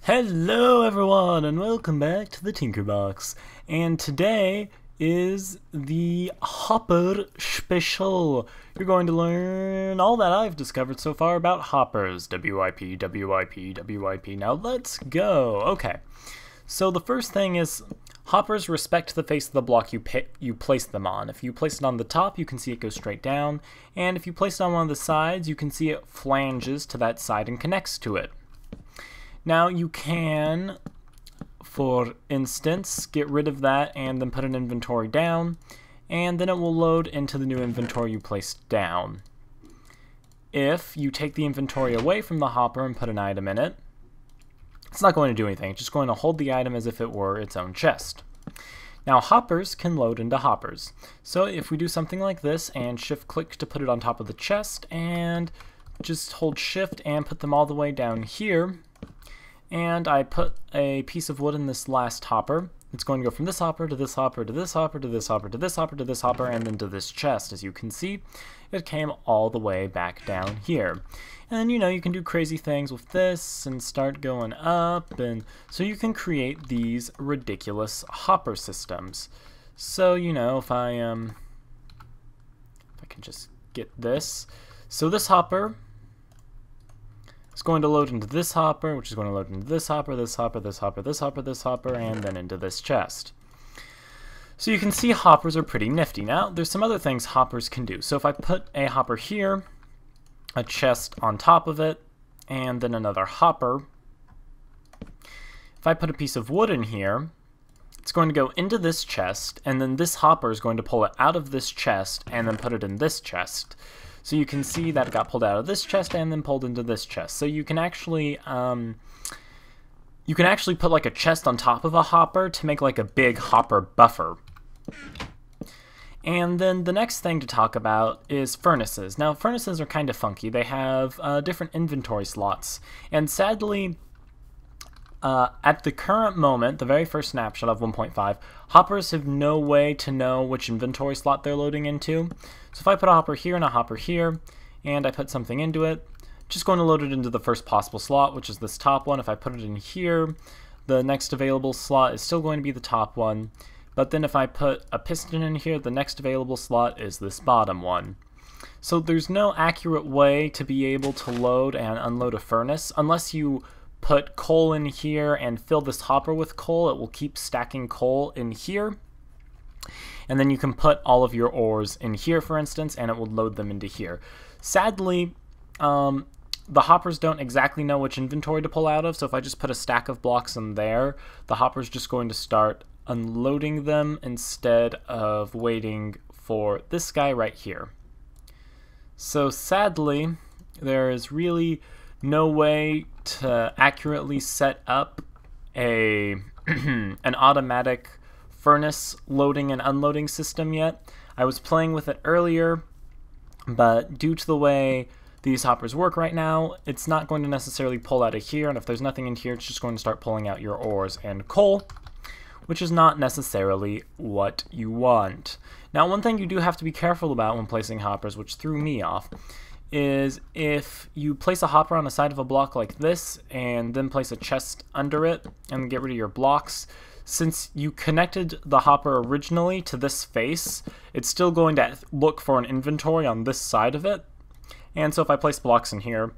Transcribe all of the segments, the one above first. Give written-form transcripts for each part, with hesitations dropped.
Hello everyone and welcome back to the Tinkerbox. And today is the Hopper Special. You're going to learn all that I've discovered so far about hoppers. WIP, WIP, WIP. Now let's go. Okay. So the first thing is hoppers respect the face of the block you place them on. If you place it on the top, you can see it go straight down. And if you place it on one of the sides, you can see it flanges to that side and connects to it. Now you can, for instance, get rid of that and then put an inventory down, and then it will load into the new inventory you placed down. If you take the inventory away from the hopper and put an item in it, it's not going to do anything. It's just going to hold the item as if it were its own chest. Now hoppers can load into hoppers. So if we do something like this and shift click to put it on top of the chest and just hold shift and put them all the way down here, and I put a piece of wood in this last hopper. It's going to go from this hopper to this hopper to this hopper to this hopper to this hopper to this hopper and then to this chest. As you can see, it came all the way back down here. And you know, you can do crazy things with this and start going up, and so you can create these ridiculous hopper systems. So you know, if I can just get this. So this hopper it's going to load into this hopper, which is going to load into this hopper, this hopper, this hopper, this hopper, this hopper, and then into this chest. So you can see hoppers are pretty nifty. Now, there's some other things hoppers can do. So if I put a hopper here, a chest on top of it, and then another hopper, if I put a piece of wood in here, it's going to go into this chest, and then this hopper is going to pull it out of this chest and then put it in this chest. So you can see that it got pulled out of this chest and then pulled into this chest. So you can actually put like a chest on top of a hopper to make like a big hopper buffer. And then the next thing to talk about is furnaces. Now furnaces are kind of funky. They have different inventory slots, and sadly, at the current moment, the very first snapshot of 1.5, hoppers have no way to know which inventory slot they're loading into. So if I put a hopper here and a hopper here, and I put something into it, just going to load it into the first possible slot, which is this top one. If I put it in here, the next available slot is still going to be the top one. But then if I put a piston in here, the next available slot is this bottom one. So there's no accurate way to be able to load and unload a furnace unless you put coal in here and fill this hopper with coal. It will keep stacking coal in here, and then you can put all of your ores in here, for instance, and it will load them into here. Sadly, the hoppers don't exactly know which inventory to pull out of, so if I just put a stack of blocks in there, the hopper's just going to start unloading them instead of waiting for this guy right here. So sadly, there is really no way to accurately set up an automatic furnace loading and unloading system yet. I was playing with it earlier, but due to the way these hoppers work right now, it's not going to necessarily pull out of here, and if there's nothing in here, it's just going to start pulling out your ores and coal, which is not necessarily what you want. Now, one thing you do have to be careful about when placing hoppers, which threw me off, is if you place a hopper on the side of a block like this and then place a chest under it and get rid of your blocks, since you connected the hopper originally to this face, it's still going to look for an inventory on this side of it. And so if I place blocks in here,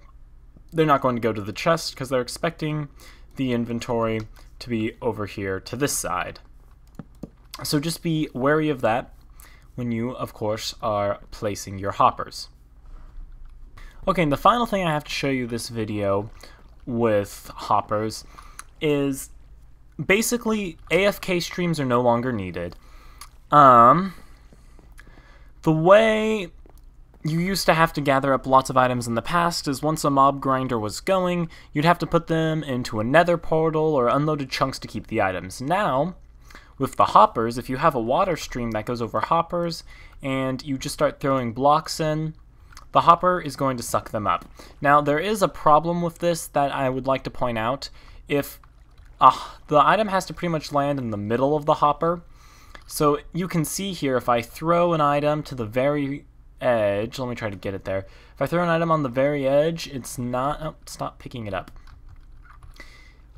they're not going to go to the chest because they're expecting the inventory to be over here to this side. So just be wary of that when you, of course, are placing your hoppers. Okay, and the final thing I have to show you this video with hoppers is basically AFK streams are no longer needed. The way you used to have to gather up lots of items in the past is once a mob grinder was going, you'd have to put them into a nether portal or unloaded chunks to keep the items. Now, with the hoppers, if you have a water stream that goes over hoppers and you just start throwing blocks in, the hopper is going to suck them up. Now, there is a problem with this that I would like to point out. If the item has to pretty much land in the middle of the hopper, so you can see here if I throw an item to the very edge, let me try to get it there. If I throw an item on the very edge, it's not, oh, stop picking it up.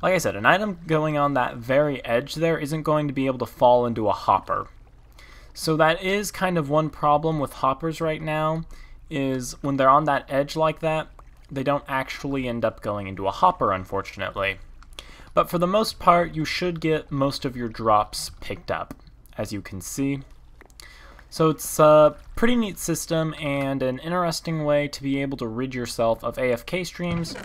Like I said, an item going on that very edge there isn't going to be able to fall into a hopper. So that is kind of one problem with hoppers right now, is when they're on that edge like that, they don't actually end up going into a hopper, unfortunately. But for the most part, you should get most of your drops picked up, as you can see. So it's a pretty neat system and an interesting way to be able to rid yourself of AFK streams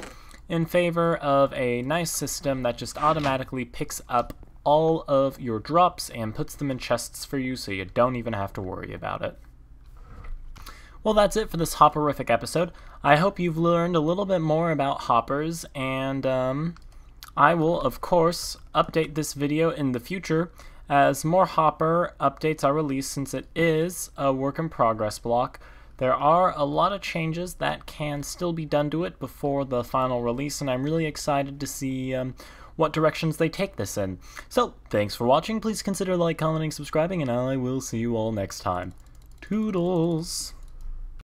in favor of a nice system that just automatically picks up all of your drops and puts them in chests for you so you don't even have to worry about it. Well, that's it for this hopperific episode. I hope you've learned a little bit more about hoppers, and I will, of course, update this video in the future as more hopper updates are released, since it is a work in progress block. There are a lot of changes that can still be done to it before the final release, and I'm really excited to see what directions they take this in. So, thanks for watching. Please consider like, commenting, subscribing, and I will see you all next time. Toodles!